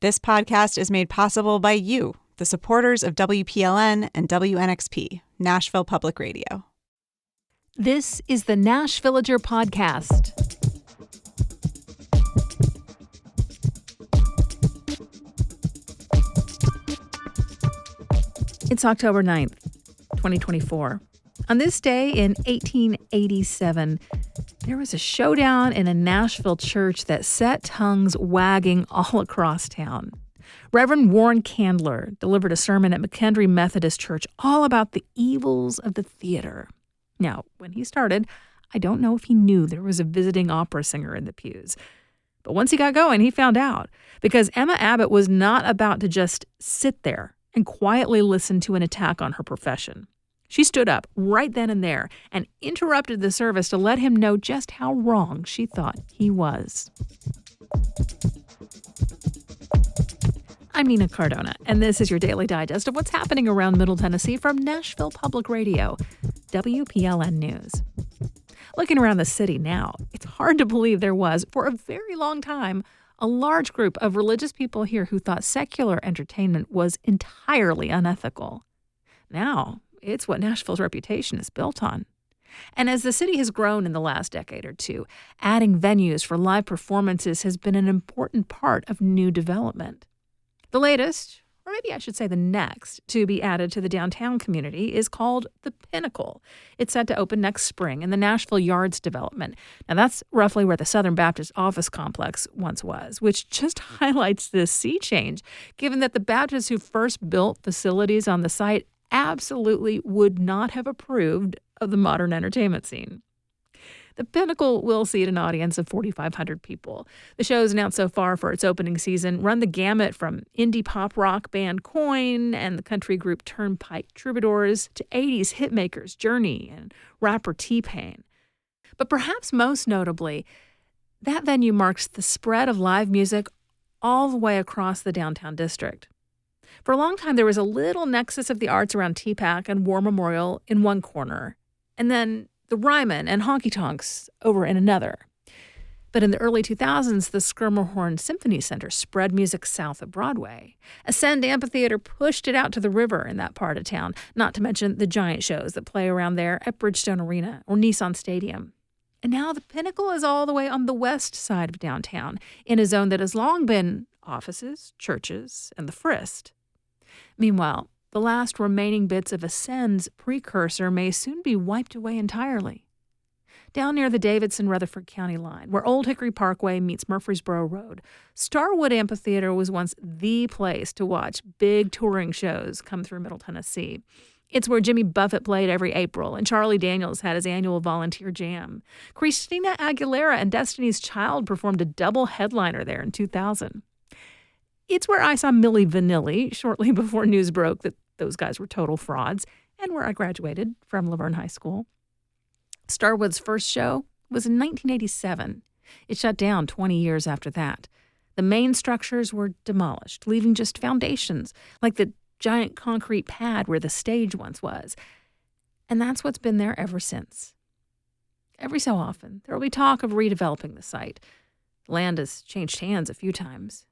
This podcast is made possible by you, the supporters of WPLN and WNXP, Nashville Public Radio. This is the Nash Villager Podcast. It's October 9th, 2024. On this day in 1887, there was a showdown in a Nashville church that set tongues wagging all across town. Reverend Warren Candler delivered a sermon at McKendree Methodist Church all about the evils of the theater. Now, when he started, I don't know if he knew there was a visiting opera singer in the pews. But once he got going, he found out, because Emma Abbott was not about to just sit there and quietly listen to an attack on her profession. She stood up right then and there and interrupted the service to let him know just how wrong she thought he was. I'm Nina Cardona, and this is your daily digest of what's happening around Middle Tennessee from Nashville Public Radio, WPLN News. Looking around the city now, it's hard to believe there was, for a very long time, a large group of religious people here who thought secular entertainment was entirely unethical. Now, it's what Nashville's reputation is built on. And as the city has grown in the last decade or two, adding venues for live performances has been an important part of new development. The latest, or maybe I should say the next, to be added to the downtown community is called The Pinnacle. It's set to open next spring in the Nashville Yards development. Now that's roughly where the Southern Baptist Office Complex once was, which just highlights this sea change, given that the Baptists who first built facilities on the site absolutely would not have approved of the modern entertainment scene. The Pinnacle will seat an audience of 4,500 people. The shows announced so far for its opening season run the gamut from indie pop rock band Coin and the country group Turnpike Troubadours to 80s hitmakers Journey and rapper T-Pain. But perhaps most notably, that venue marks the spread of live music all the way across the downtown district. For a long time, there was a little nexus of the arts around TPAC and War Memorial in one corner, and then the Ryman and Honky Tonks over in another. But in the early 2000s, the Schermerhorn Symphony Center spread music south of Broadway. Ascend Amphitheater pushed it out to the river in that part of town, not to mention the giant shows that play around there at Bridgestone Arena or Nissan Stadium. And now the Pinnacle is all the way on the west side of downtown, in a zone that has long been offices, churches, and the Frist. Meanwhile, the last remaining bits of Ascend's precursor may soon be wiped away entirely. Down near the Davidson-Rutherford County line, where Old Hickory Parkway meets Murfreesboro Road, Starwood Amphitheater was once the place to watch big touring shows come through Middle Tennessee. It's where Jimmy Buffett played every April, and Charlie Daniels had his annual volunteer jam. Christina Aguilera and Destiny's Child performed a double headliner there in 2000. It's where I saw Milli Vanilli shortly before news broke that those guys were total frauds, and where I graduated from Laverne High School. Starwood's first show was in 1987. It shut down 20 years after that. The main structures were demolished, leaving just foundations, like the giant concrete pad where the stage once was. And that's what's been there ever since. Every so often, there will be talk of redeveloping the site. The land has changed hands a few times.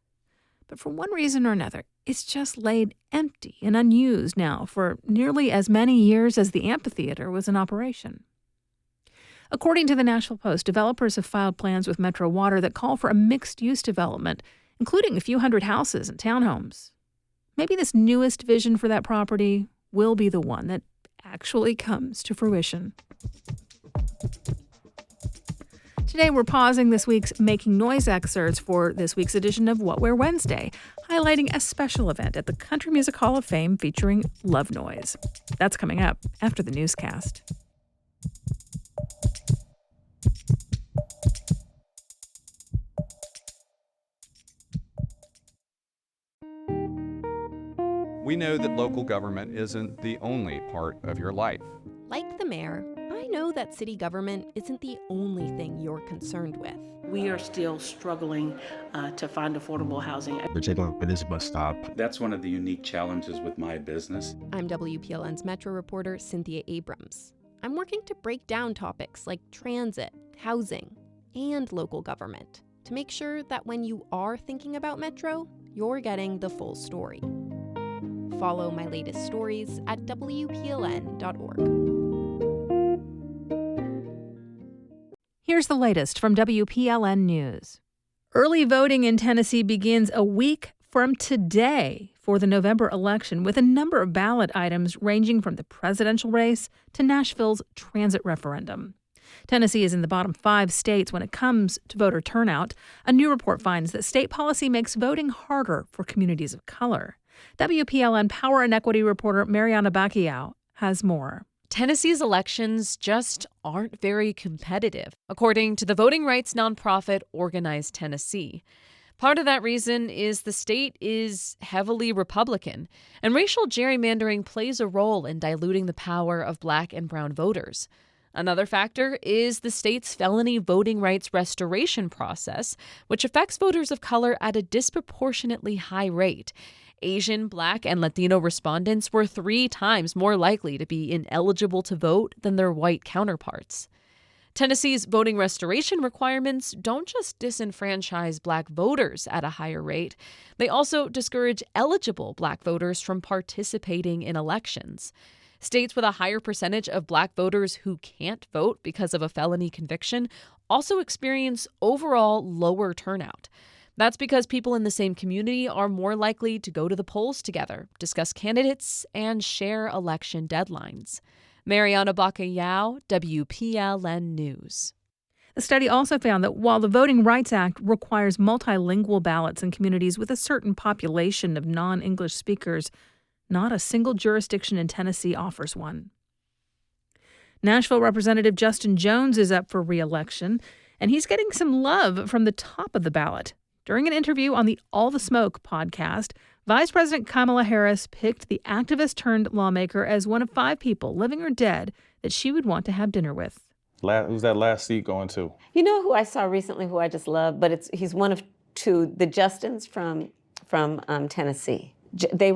But for one reason or another, it's just laid empty and unused now for nearly as many years as the amphitheater was in operation. According to the Nashville Post, developers have filed plans with Metro Water that call for a mixed-use development, including a few hundred houses and townhomes. Maybe this newest vision for that property will be the one that actually comes to fruition. Today, we're pausing this week's Making Noise excerpts for this week's edition of What We're Wednesday, highlighting a special event at the Country Music Hall of Fame featuring Love Noise. That's coming up after the newscast. We know that local government isn't the only part of your life. Like the mayor, I know that city government isn't the only thing you're concerned with. We are still struggling to find affordable housing. They're taking over this bus stop. That's one of the unique challenges with my business. I'm WPLN's Metro reporter Cynthia Abrams. I'm working to break down topics like transit, housing, and local government to make sure that when you are thinking about Metro, you're getting the full story. Follow my latest stories at WPLN.org. Here's the latest from WPLN News. Early voting in Tennessee begins a week from today for the November election, with a number of ballot items ranging from the presidential race to Nashville's transit referendum. Tennessee is in the bottom 5 states when it comes to voter turnout. A new report finds that state policy makes voting harder for communities of color. WPLN Power and Equity reporter Miriam has more. Tennessee's elections just aren't very competitive, according to the voting rights nonprofit Organized Tennessee. Part of that reason is the state is heavily Republican, and racial gerrymandering plays a role in diluting the power of Black and brown voters. Another factor is the state's felony voting rights restoration process, which affects voters of color at a disproportionately high rate. Asian, Black, and Latino respondents were 3 times more likely to be ineligible to vote than their white counterparts. Tennessee's voting restoration requirements don't just disenfranchise Black voters at a higher rate, they also discourage eligible Black voters from participating in elections. States with a higher percentage of Black voters who can't vote because of a felony conviction also experience overall lower turnout. That's because people in the same community are more likely to go to the polls together, discuss candidates, and share election deadlines. Mariana Bacallao, WPLN News. The study also found that while the Voting Rights Act requires multilingual ballots in communities with a certain population of non-English speakers, not a single jurisdiction in Tennessee offers one. Nashville Representative Justin Jones is up for re-election, and he's getting some love from the top of the ballot. During an interview on the All the Smoke podcast, Vice President Kamala Harris picked the activist-turned-lawmaker as one of 5 people, living or dead, that she would want to have dinner with. Who's that last seat going to? You know who I saw recently who I just love, but he's one of 2, the Justins from Tennessee. They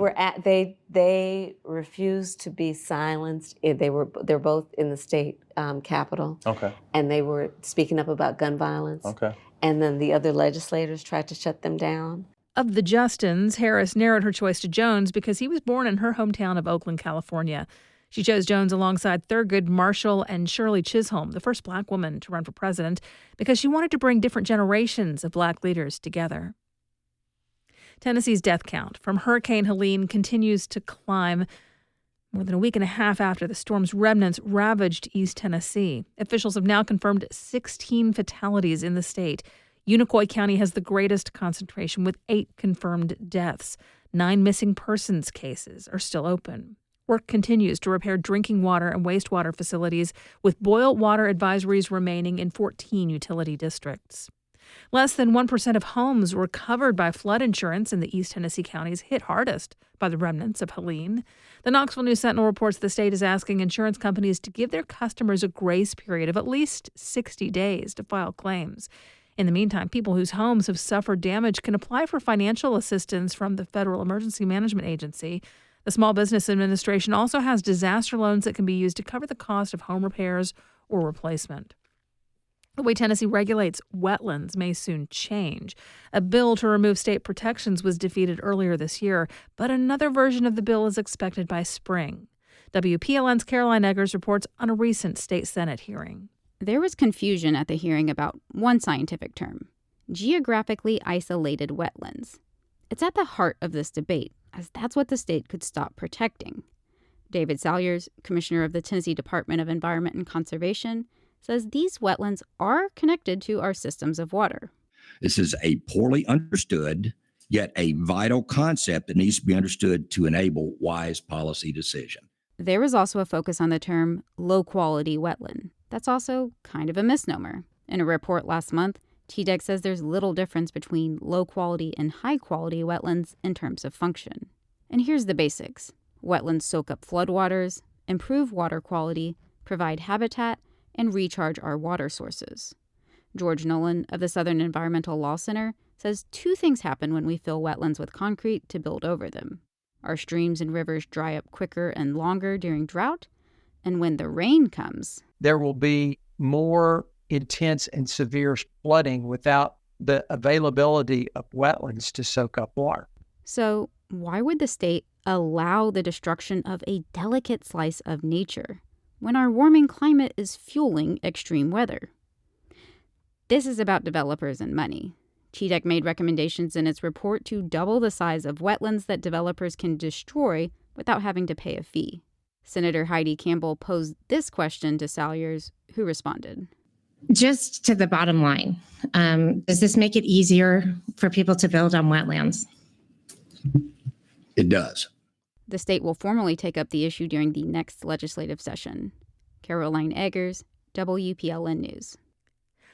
refused to be silenced. They're both in the state capitol. Okay. And they were speaking up about gun violence. Okay. And then the other legislators tried to shut them down. Of the Justins, Harris narrowed her choice to Jones because he was born in her hometown of Oakland, California. She chose Jones alongside Thurgood Marshall and Shirley Chisholm, the first Black woman to run for president, because she wanted to bring different generations of Black leaders together. Tennessee's death count from Hurricane Helene continues to climb. More than a week and a half after the storm's remnants ravaged East Tennessee, officials have now confirmed 16 fatalities in the state. Unicoi County has the greatest concentration, with 8 confirmed deaths. 9 missing persons cases are still open. Work continues to repair drinking water and wastewater facilities, with boil water advisories remaining in 14 utility districts. Less than 1% of homes were covered by flood insurance in the East Tennessee counties hit hardest by the remnants of Helene. The Knoxville News-Sentinel reports the state is asking insurance companies to give their customers a grace period of at least 60 days to file claims. In the meantime, people whose homes have suffered damage can apply for financial assistance from the Federal Emergency Management Agency. The Small Business Administration also has disaster loans that can be used to cover the cost of home repairs or replacement. The way Tennessee regulates wetlands may soon change. A bill to remove state protections was defeated earlier this year, but another version of the bill is expected by spring. WPLN's Caroline Eggers reports on a recent state Senate hearing. There was confusion at the hearing about one scientific term: geographically isolated wetlands. It's at the heart of this debate, as that's what the state could stop protecting. David Salyers, commissioner of the Tennessee Department of Environment and Conservation, says these wetlands are connected to our systems of water. This is a poorly understood, yet a vital concept that needs to be understood to enable wise policy decision. There was also a focus on the term low-quality wetland. That's also kind of a misnomer. In a report last month, TDEC says there's little difference between low-quality and high-quality wetlands in terms of function. And here's the basics. Wetlands soak up floodwaters, improve water quality, provide habitat, and recharge our water sources. George Nolan of the Southern Environmental Law Center says 2 things happen when we fill wetlands with concrete to build over them. Our streams and rivers dry up quicker and longer during drought, and when the rain comes, there will be more intense and severe flooding without the availability of wetlands to soak up water. So why would the state allow the destruction of a delicate slice of nature when our warming climate is fueling extreme weather? This is about developers and money. TDEC made recommendations in its report to double the size of wetlands that developers can destroy without having to pay a fee. Senator Heidi Campbell posed this question to Salyers, who responded. Just to the bottom line, does this make it easier for people to build on wetlands? It does. The state will formally take up the issue during the next legislative session. Caroline Eggers, WPLN News.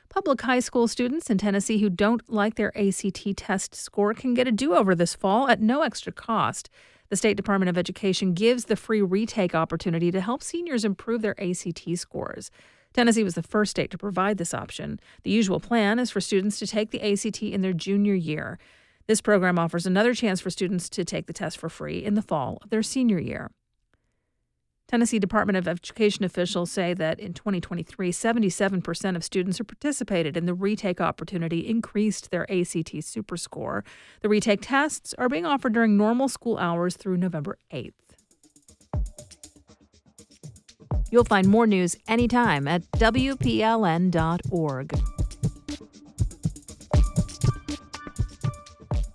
Public high school students in Tennessee who don't like their ACT test score can get a do-over this fall at no extra cost. The State Department of Education gives the free retake opportunity to help seniors improve their ACT scores. Tennessee was the first state to provide this option. The usual plan is for students to take the ACT in their junior year. This program offers another chance for students to take the test for free in the fall of their senior year. Tennessee Department of Education officials say that in 2023, 77% of students who participated in the retake opportunity increased their ACT superscore. The retake tests are being offered during normal school hours through November 8th. You'll find more news anytime at WPLN.org.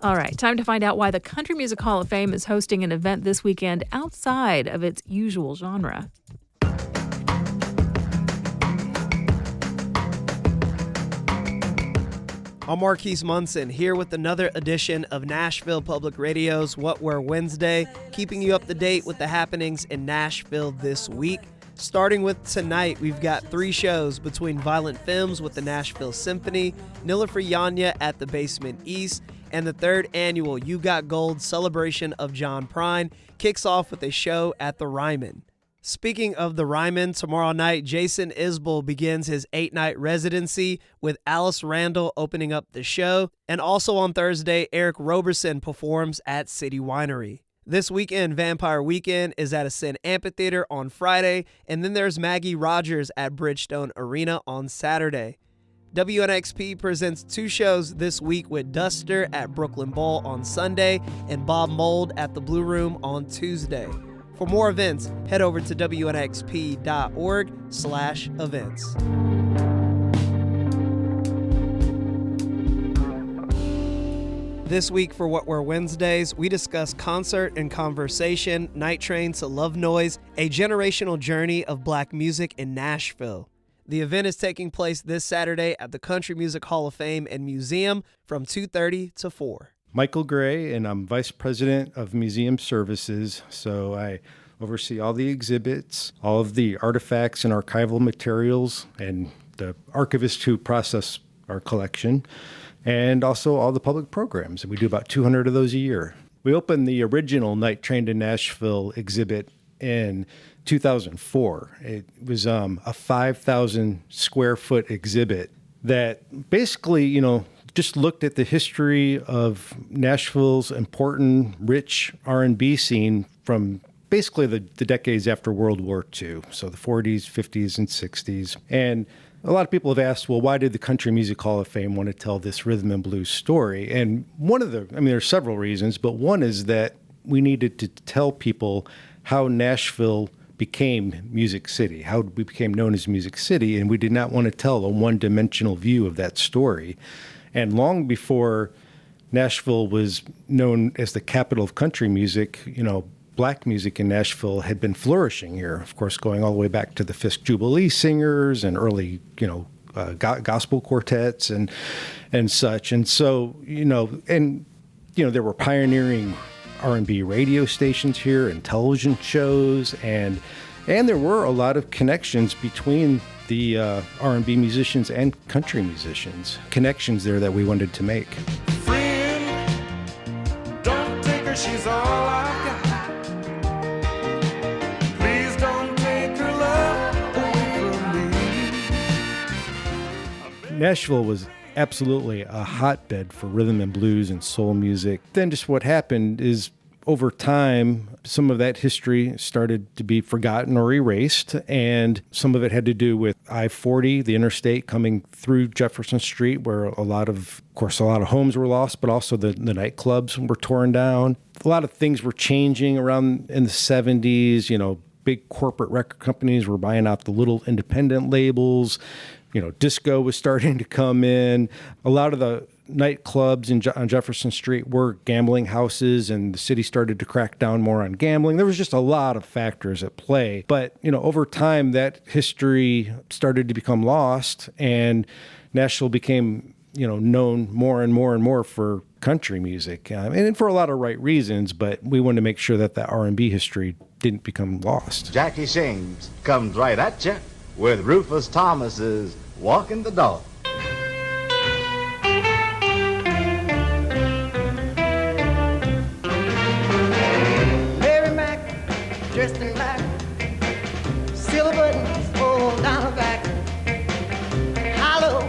All right, time to find out why the Country Music Hall of Fame is hosting an event this weekend outside of its usual genre. I'm Marquise Munson here with another edition of Nashville Public Radio's What Were Wednesday, keeping you up to date with the happenings in Nashville this week. Starting with tonight, we've got 3 shows between Violent Femmes with the Nashville Symphony, Nilla for Yanya at the Basement East, and the 3rd annual You Got Gold celebration of John Prine kicks off with a show at the Ryman. Speaking of the Ryman, tomorrow night, Jason Isbell begins his 8-night residency with Alice Randall opening up the show. And also on Thursday, Eric Roberson performs at City Winery. This weekend, Vampire Weekend is at Ascend Amphitheater on Friday, and then there's Maggie Rogers at Bridgestone Arena on Saturday. WNXP presents 2 shows this week with Duster at Brooklyn Bowl on Sunday and Bob Mold at the Blue Room on Tuesday. For more events, head over to WNXP.org/events. This week for What Were Wednesdays, we discuss Concert and Conversation, Night Train to Love Noise, a generational journey of black music in Nashville. The event is taking place this Saturday at the Country Music Hall of Fame and Museum from 2:30 to 4. Michael Gray, and I'm Vice President of Museum Services, so I oversee all the exhibits, all of the artifacts and archival materials, and the archivists who process our collection, and also all the public programs. And we do about 200 of those a year. We opened the original Night Train to Nashville exhibit in 2004. It was a 5,000 square foot exhibit that basically, just looked at the history of Nashville's important, rich R&B scene from basically the decades after World War II, so the 40s, 50s, and 60s. And a lot of people have asked, well, why did the Country Music Hall of Fame want to tell this rhythm and blues story? And there's several reasons, but one is that we needed to tell people how Nashville became Music City, how we became known as Music City, and we did not want to tell a one-dimensional view of that story. And long before Nashville was known as the capital of country music, black music in Nashville had been flourishing here, of course, going all the way back to the Fisk Jubilee singers and early, gospel quartets and such. And so, there were pioneering R&B radio stations here and television shows, and there were a lot of connections between the R&B musicians and country musicians, connections there that we wanted to make. Friend, don't take her, she's all I've got. Please don't take her love away from me. Nashville was absolutely a hotbed for rhythm and blues and soul music. Then just what happened is over time, some of that history started to be forgotten or erased, and some of it had to do with I-40, the interstate coming through Jefferson Street, where a lot of homes were lost, but also the nightclubs were torn down. A lot of things were changing around in the 70s. Big corporate record companies were buying out the little independent labels. Disco was starting to come in. A lot of the nightclubs on Jefferson Street were gambling houses, and the city started to crack down more on gambling. There was just a lot of factors at play. But, over time, that history started to become lost, and Nashville became, known more and more and more for country music, and for a lot of right reasons, but we wanted to make sure that the R&B history didn't become lost. Jackie Shames comes right at you with Rufus Thomas's Walking the Dog. Mary Mack, dressed in black, silver buttons all down her back, hollow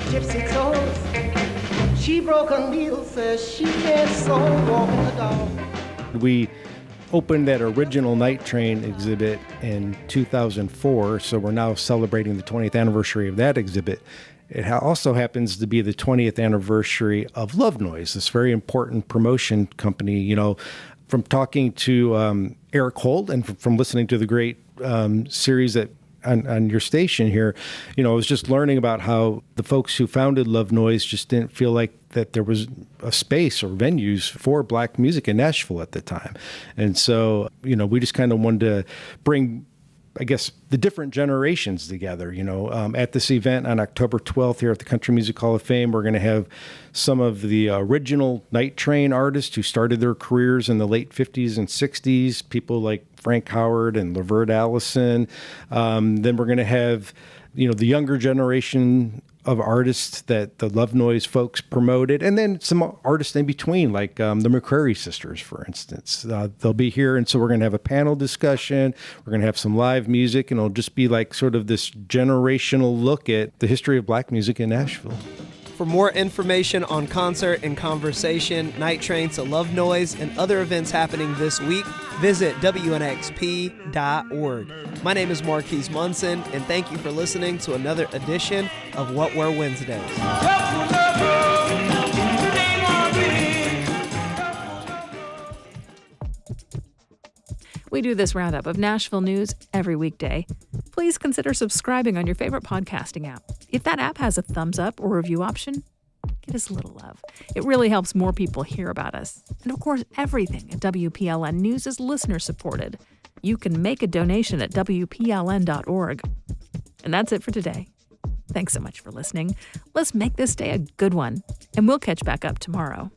gypsy toes. She broke her needle, says she can't sew, walking the dog. We opened that original Night Train exhibit in 2004, so we're now celebrating the 20th anniversary of that exhibit. It also happens to be the 20th anniversary of Love Noise, this very important promotion company. From talking to Eric Holt and from listening to the great series that on your station here, I was just learning about how the folks who founded Love Noise just didn't feel like that there was a space or venues for Black music in Nashville at the time. And so, we just kind of wanted to bring, I guess, the different generations together. At this event on October 12th here at the Country Music Hall of Fame, we're going to have some of the original Night Train artists who started their careers in the late 50s and 60s, people like Frank Howard and Laverne Allison. Then we're going to have, the younger generation of artists that the Love Noise folks promoted, and then some artists in between, like the McCrary sisters, for instance. They'll be here, and so we're going to have a panel discussion. We're going to have some live music, and it'll just be like sort of this generational look at the history of Black music in Nashville. For more information on concert and conversation, Night Train to Love Noise, and other events happening this week, visit WNXP.org. My name is Marquise Munson, and thank you for listening to another edition of What Were Wednesdays. We do this roundup of Nashville news every weekday. Please consider subscribing on your favorite podcasting app. If that app has a thumbs up or review option, give us a little love. It really helps more people hear about us. And of course, everything at WPLN News is listener supported. You can make a donation at WPLN.org. And that's it for today. Thanks so much for listening. Let's make this day a good one, and we'll catch back up tomorrow.